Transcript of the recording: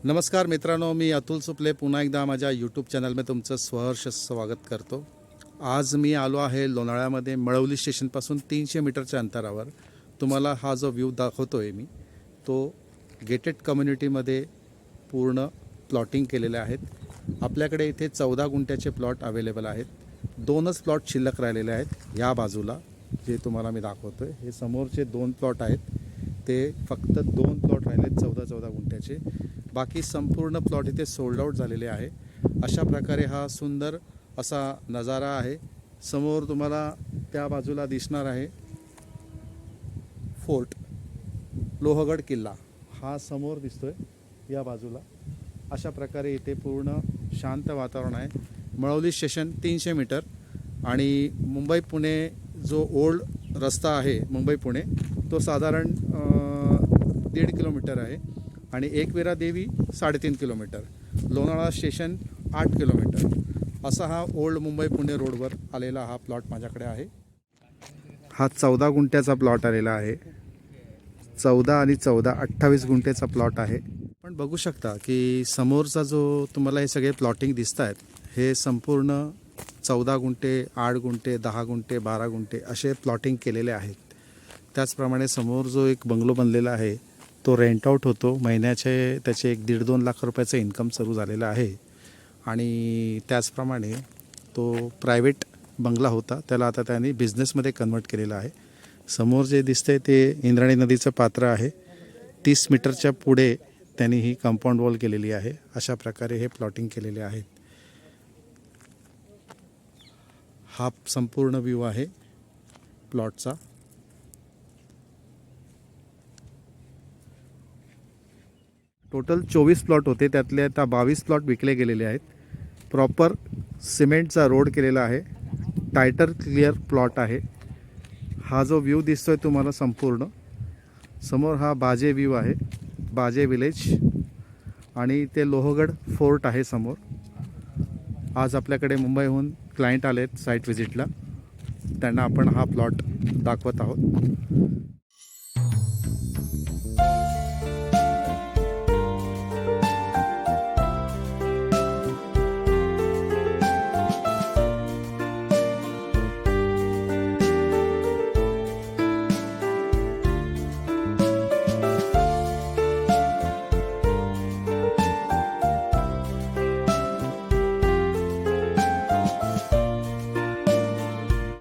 नमस्कार मित्रांनो, मी अतुल सुपले पुन्हा एकदा माझ्या यूट्यूब चॅनलमध्ये तुमचं सहर्ष स्वागत करतो। आज मी आलो आहे लोणावळ्यामध्ये मळवली स्टेशनपासून 300 मीटरच्या अंतरावर। तुम्हाला हा जो व्ह्यू दाखवतो आहे मी तो गेटेड कम्युनिटीमध्ये पूर्ण प्लॉटिंग केलेले आहेत। आपल्याकडे इथे 14 गुंठ्याचे प्लॉट अवेलेबल आहेत। दोनच प्लॉट शिल्लक राहिलेले आहेत। या बाजूला जे तुम्हाला मी दाखवतो आहे हे समोरचे 2 प्लॉट आहेत, ते फक्त 2 प्लॉट राहिले 14 गुंठ्याचे। बाकी संपूर्ण प्लॉट इथे सोल्ड आउट झालेले आहे। अशा प्रकारे हा सुंदर असा नजारा आहे। समोर तुम्हाला त्या बाजूला दिसणार आहे फोर्ट लोहगड किल्ला, हा समोर दिसतोय या बाजूला। अशा प्रकारे इथे पूर्ण शांत वातावरण आहे। मळवली स्टेशन 300 मीटर आणि मुंबई पुणे जो ओल्ड रस्ता आहे मुंबई पुणे तो साधारण 1.5 किलोमीटर आहे आणि एकविरा देवी 3.5 किलोमीटर, लोणावळा स्टेशन 8 किलोमीटर असा हा ओल्ड मुंबई पुणे रोडवर आलेला हा प्लॉट माझ्याकडे आहे। हा 14 गुंठ्याचा प्लॉट आलेला आहे। 14 आणि 14 28 गुंठ्याचा प्लॉट आहे। पण बघू शकता की समोरचा जो तुम्हाला हे सगळे प्लॉटिंग दिसत आहेत हे संपूर्ण 14 गुंठे 8 गुंठे 10 गुंठे 12 गुंठे असे प्लॉटिंग केलेले आहेत। त्याचप्रमाणे समोर जो एक बंगलो बनलेला आहे तो रेंट आउट होतो। महिन्याचे त्याचे 1.5-2 लाख रुपयाचं इन्कम सुरू झालेलं आहे आणि त्याचप्रमाणे तो प्रायव्हेट बंगला होता, त्याला आता त्यांनी बिझनेसमध्ये कन्वर्ट केलेला आहे। समोर जे दिसते ते इंद्रायणी नदीचं पात्र आहे। 30 मीटरच्या पुढे त्यांनी ही कंपाऊंड वॉल केलेली आहे। अशा प्रकारे हे प्लॉटिंग केलेले आहेत। हा संपूर्ण व्ह्यू आहे प्लॉटचा। टोटल 24 प्लॉट होते, त्यातले आता 22 प्लॉट विकले गेलेले आहेत। प्रॉपर सिमेंटचा रोड केलेला आहे। टायटर क्लिअर प्लॉट आहे। हा जो व्ह्यू दिसतोय तुम्हाला संपूर्ण समोर हा बाजे व्ह्यू आहे, बाजे विलेज, आणि ते लोहगड फोर्ट आहे समोर। आज आपल्याकडे मुंबईहून क्लायंट आलेत साईट व्हिजिटला, त्यांना आपण हा प्लॉट दाखवत आहोत।